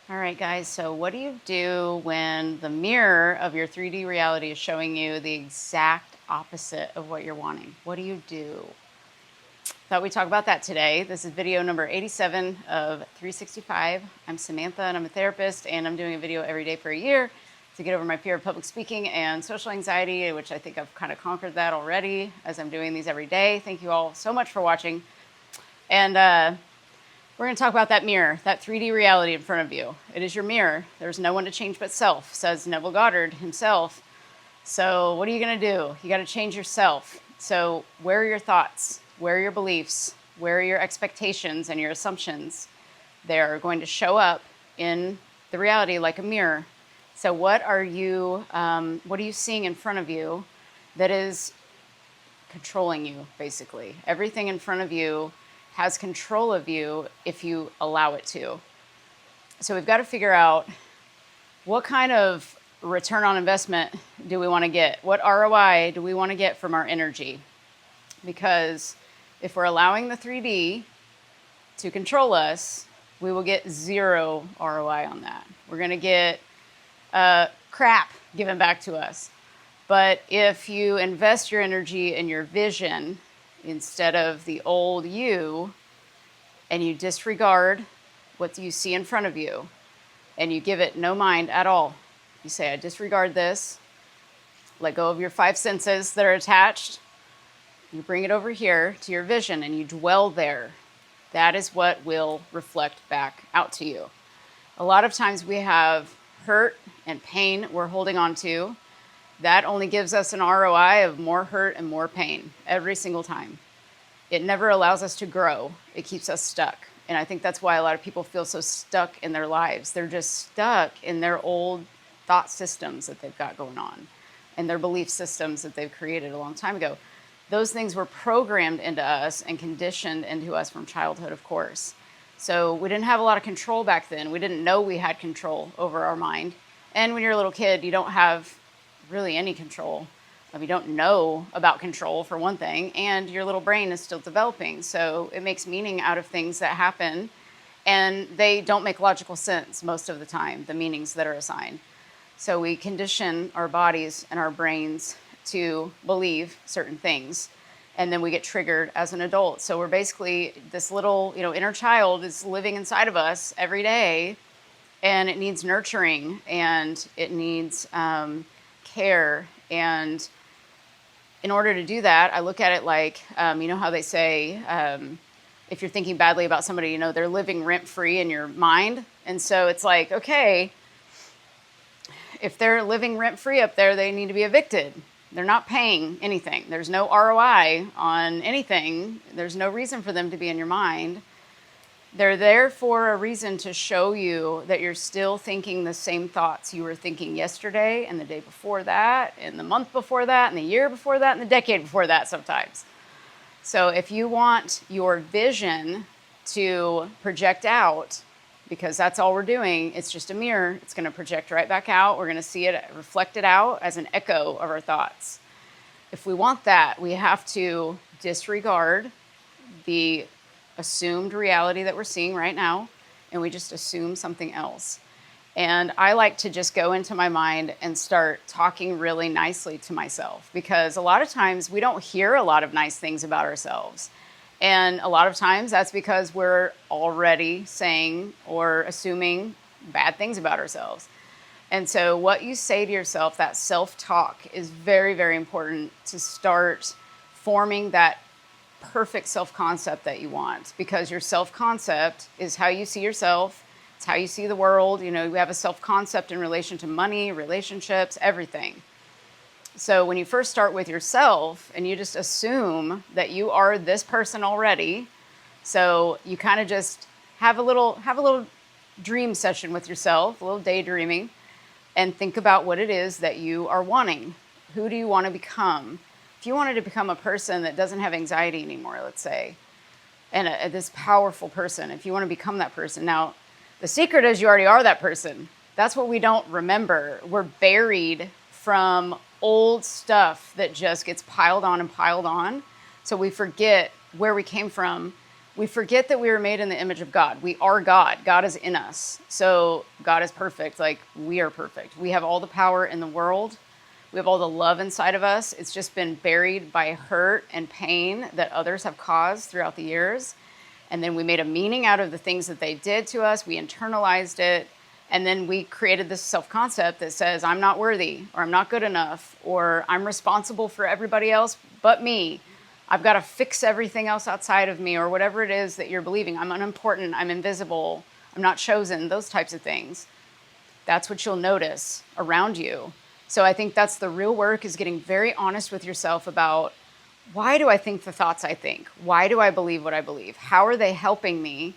All right, guys, so what do you do when the mirror of your 3D reality is showing you the exact opposite of what you're wanting? What do you do? Thought we'd talk about that today. This is video number 87 of 365. I'm Samantha, and I'm a therapist, and I'm doing a video every day for a year to get over my fear of public speaking and social anxiety, which I think I've kind of conquered that already as I'm doing these every day. Thank you all so much for watching. And we're going to talk about that mirror, that 3D reality in front of you. It is your mirror. There's no one to change but self, says Neville Goddard himself. So what are you going to do? You got to change yourself. So where are your thoughts? Where are your beliefs? Where are your expectations and your assumptions? They're going to show up in the reality like a mirror. So what are you seeing in front of you that is controlling you, basically? Everything in front of you has control of you if you allow it to. So we've got to figure out what kind of return on investment do we want to get? What ROI do we want to get from our energy? Because if we're allowing the 3D to control us, we will get zero ROI on that. We're going to get crap given back to us. But if you invest your energy in your vision instead of the old you, and you disregard what you see in front of you, and you give it no mind at all. You say, I disregard this, let go of your 5 senses that are attached, you bring it over here to your vision, and you dwell there. That is what will reflect back out to you. A lot of times we have hurt and pain we're holding on to. That only gives us an ROI of more hurt and more pain every single time. It never allows us to grow. It keeps us stuck. And I think that's why a lot of people feel so stuck in their lives. They're just stuck in their old thought systems that they've got going on and their belief systems that they've created a long time ago. Those things were programmed into us and conditioned into us from childhood, of course. So we didn't have a lot of control back then. We didn't know we had control over our mind. And when you're a little kid, you don't have really any control. You don't know about control, for one thing, and your little brain is still developing. So it makes meaning out of things that happen, and they don't make logical sense most of the time, the meanings that are assigned. So we condition our bodies and our brains to believe certain things, and then we get triggered as an adult. So we're basically, this little, inner child is living inside of us every day, and it needs nurturing, and it needs care. And in order to do that, I look at it like, you know how they say, if you're thinking badly about somebody, they're living rent-free in your mind. And so it's like, okay, if they're living rent-free up there, they need to be evicted. They're not paying anything. There's no ROI on anything. There's no reason for them to be in your mind. They're there for a reason to show you that you're still thinking the same thoughts you were thinking yesterday and the day before that and the month before that and the year before that and the decade before that sometimes. So if you want your vision to project out, because that's all we're doing, it's just a mirror, it's going to project right back out. We're going to see it reflected out as an echo of our thoughts. If we want that, we have to disregard the assumed reality that we're seeing right now, and we just assume something else. And I like to just go into my mind and start talking really nicely to myself, because a lot of times we don't hear a lot of nice things about ourselves. And a lot of times that's because we're already saying or assuming bad things about ourselves. And so what you say to yourself, that self-talk, is very, very important to start forming that perfect self-concept that you want, because your self-concept is how you see yourself. It's how you see the world. You have a self-concept in relation to money, relationships, everything. So when you first start with yourself and you just assume that you are this person already, so you kind of just have a little dream session with yourself, a little daydreaming, and think about what it is that you are wanting. Who do you want to become? If you wanted to become a person that doesn't have anxiety anymore, let's say, and this powerful person, if you want to become that person. Now, the secret is you already are that person. That's what we don't remember. We're buried from old stuff that just gets piled on and piled on. So we forget where we came from We forget that we were made in the image of God. We are God. God is in us. So God is perfect. Like, we are perfect. We have all the power in the world. We have all the love inside of us. It's just been buried by hurt and pain that others have caused throughout the years. And then we made a meaning out of the things that they did to us. We internalized it. And then we created this self-concept that says, I'm not worthy, or I'm not good enough, or I'm responsible for everybody else but me. I've got to fix everything else outside of me, or whatever it is that you're believing. I'm unimportant, I'm invisible, I'm not chosen, those types of things. That's what you'll notice around you. So I think that's the real work, is getting very honest with yourself about, why do I think the thoughts I think? Why do I believe what I believe? How are they helping me?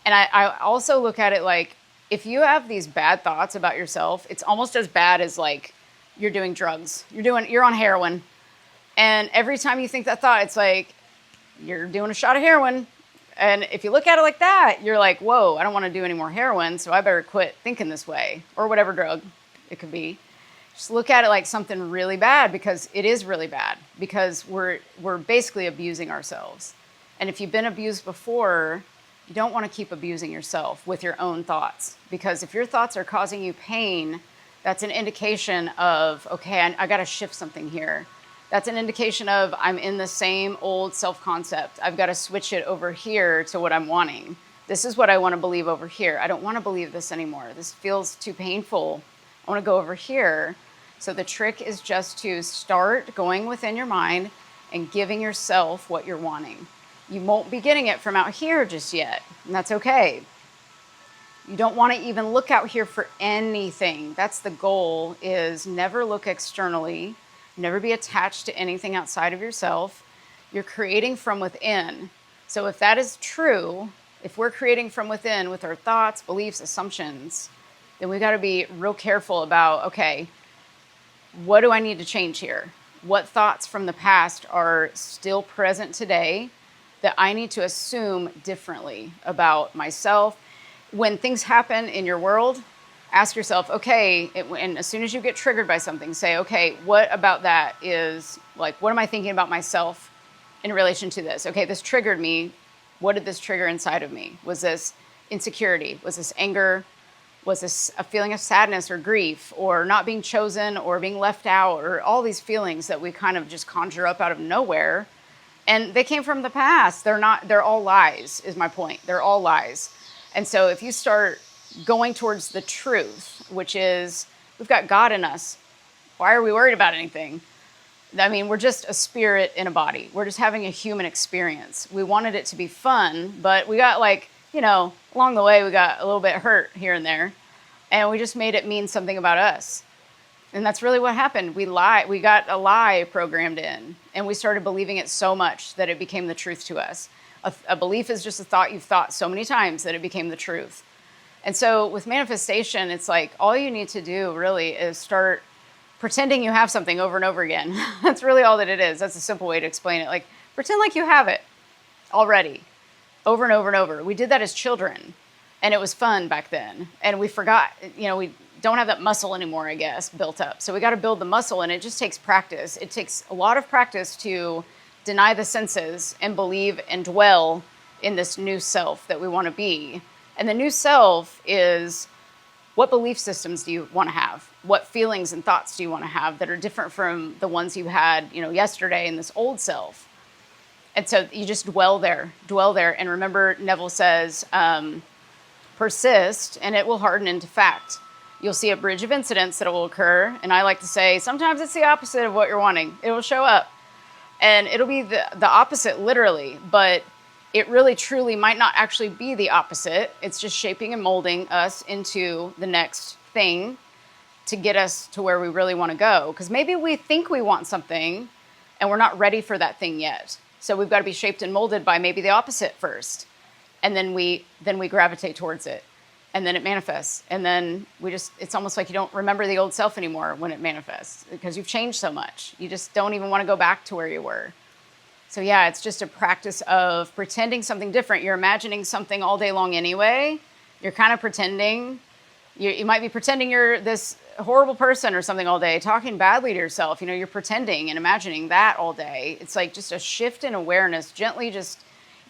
And I also look at it like, if you have these bad thoughts about yourself, it's almost as bad as like you're doing drugs. You're on heroin. And every time you think that thought, it's like you're doing a shot of heroin. And if you look at it like that, you're like, whoa, I don't want to do any more heroin, so I better quit thinking this way, or whatever drug it could be. Just look at it like something really bad, because it is really bad, because we're basically abusing ourselves. And if you've been abused before, you don't want to keep abusing yourself with your own thoughts, because if your thoughts are causing you pain, that's an indication of, okay, I got to shift something here. That's an indication of, I'm in the same old self-concept. I've got to switch it over here to what I'm wanting. This is what I want to believe over here. I don't want to believe this anymore. This feels too painful. I want to go over here. So the trick is just to start going within your mind and giving yourself what you're wanting. You won't be getting it from out here just yet, and that's okay. You don't want to even look out here for anything. That's the goal, is never look externally, never be attached to anything outside of yourself. You're creating from within. So if that is true, if we're creating from within with our thoughts, beliefs, assumptions, then we've got to be real careful about, okay, what do I need to change here? What thoughts from the past are still present today that I need to assume differently about myself? When things happen in your world, ask yourself, okay, and as soon as you get triggered by something, say, okay, what about that is, like, what am I thinking about myself in relation to this? Okay, this triggered me. What did this trigger inside of me? Was this insecurity? Was this anger? Was this a feeling of sadness or grief, or not being chosen, or being left out, or all these feelings that we kind of just conjure up out of nowhere? And they came from the past. They're all lies, is my point. They're all lies. And so if you start going towards the truth, which is, we've got God in us. Why are we worried about anything? I mean, we're just a spirit in a body. We're just having a human experience. We wanted it to be fun, but we got along the way, we got a little bit hurt here and there, and we just made it mean something about us. And that's really what happened. We got a lie programmed in, and we started believing it so much that it became the truth to us. A belief is just a thought you've thought so many times that it became the truth. And so with manifestation, it's like all you need to do really is start pretending you have something over and over again. That's really all that it is. That's a simple way to explain it. Like, pretend like you have it already, over and over and over. We did that as children, and it was fun back then. And we forgot, we don't have that muscle anymore, I guess, built up. So we got to build the muscle, and it just takes practice. It takes a lot of practice to deny the senses and believe and dwell in this new self that we want to be. And the new self is, what belief systems do you want to have? What feelings and thoughts do you want to have that are different from the ones you had, yesterday in this old self? And so you just dwell there. And remember, Neville says, persist, and it will harden into fact. You'll see a bridge of incidents that will occur. And I like to say, sometimes it's the opposite of what you're wanting. It will show up. And it'll be the opposite, literally. But it really, truly might not actually be the opposite. It's just shaping and molding us into the next thing to get us to where we really want to go. Because maybe we think we want something, and we're not ready for that thing yet. So we've got to be shaped and molded by maybe the opposite first. And then we gravitate towards it. And then it manifests. And then it's almost like you don't remember the old self anymore when it manifests, because you've changed so much. You just don't even want to go back to where you were. So yeah, it's just a practice of pretending something different. You're imagining something all day long anyway. You're kind of pretending. You might be pretending you're this horrible person or something all day, talking badly to yourself. You're pretending and imagining that all day. It's like just a shift in awareness, gently it's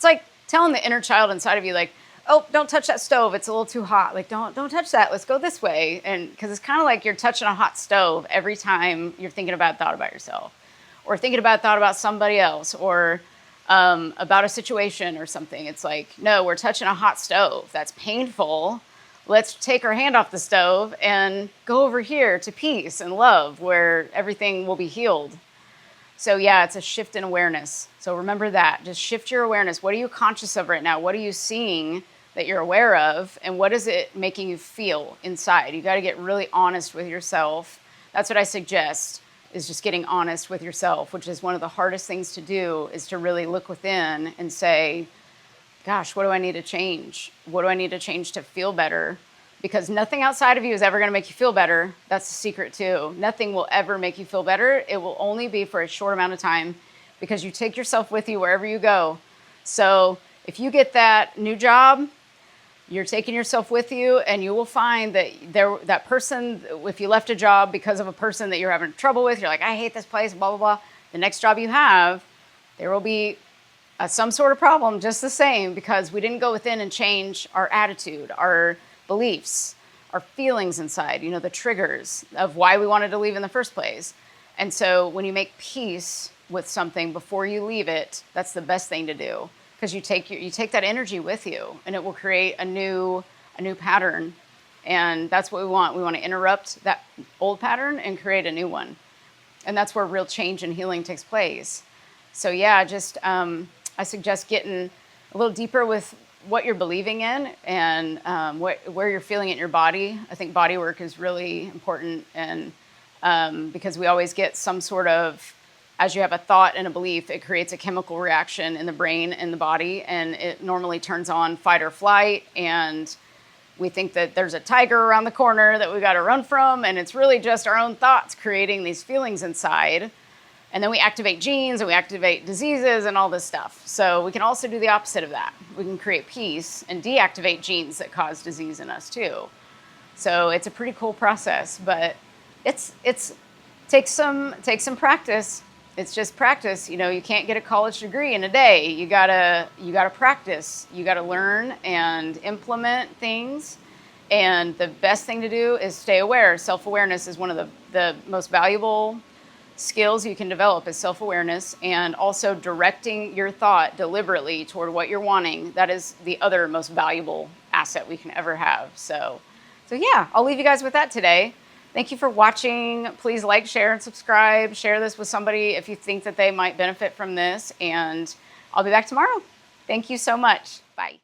like telling the inner child inside of you, like, oh, don't touch that stove. It's a little too hot. Like, don't touch that. Let's go this way. And because it's kind of like you're touching a hot stove every time you're thinking about thought about yourself, or thinking about thought about somebody else, or about a situation or something. It's like, no, we're touching a hot stove. That's painful. Let's take our hand off the stove and go over here to peace and love, where everything will be healed. So yeah, it's a shift in awareness. So remember that. Just shift your awareness. What are you conscious of right now? What are you seeing that you're aware of? And what is it making you feel inside? You got to get really honest with yourself. That's what I suggest, is just getting honest with yourself, which is one of the hardest things to do, is to really look within and say, gosh, what do I need to change? What do I need to change to feel better? Because nothing outside of you is ever going to make you feel better. That's the secret too. Nothing will ever make you feel better. It will only be for a short amount of time, because you take yourself with you wherever you go. So if you get that new job, you're taking yourself with you, and you will find that that person, if you left a job because of a person that you're having trouble with, you're like, I hate this place, blah, blah, blah. The next job you have, there will be some sort of problem just the same, because we didn't go within and change our attitude, our beliefs, our feelings inside, the triggers of why we wanted to leave in the first place. And so when you make peace with something before you leave it, that's the best thing to do, because you take that energy with you, and it will create a new pattern. And that's what we want. We want to interrupt that old pattern and create a new one. And that's where real change and healing takes place. So yeah, just I suggest getting a little deeper with what you're believing in, and where you're feeling it in your body. I think body work is really important, and because we always get some sort of, as you have a thought and a belief, it creates a chemical reaction in the brain and the body, and it normally turns on fight or flight, and we think that there's a tiger around the corner that we got to run from, and it's really just our own thoughts creating these feelings inside. And then we activate genes, and we activate diseases and all this stuff. So we can also do the opposite of that. We can create peace and deactivate genes that cause disease in us too. So it's a pretty cool process, but it's takes some practice. It's just practice. You can't get a college degree in a day. You gotta practice. You gotta learn and implement things. And the best thing to do is stay aware. Self-awareness is one of the most valuable skills you can develop, is self-awareness, and also directing your thought deliberately toward what you're wanting. That is the other most valuable asset we can ever have. So yeah, I'll leave you guys with that today. Thank you for watching. Please like, share, and subscribe. Share this with somebody if you think that they might benefit from this, and I'll be back tomorrow. Thank you so much. Bye.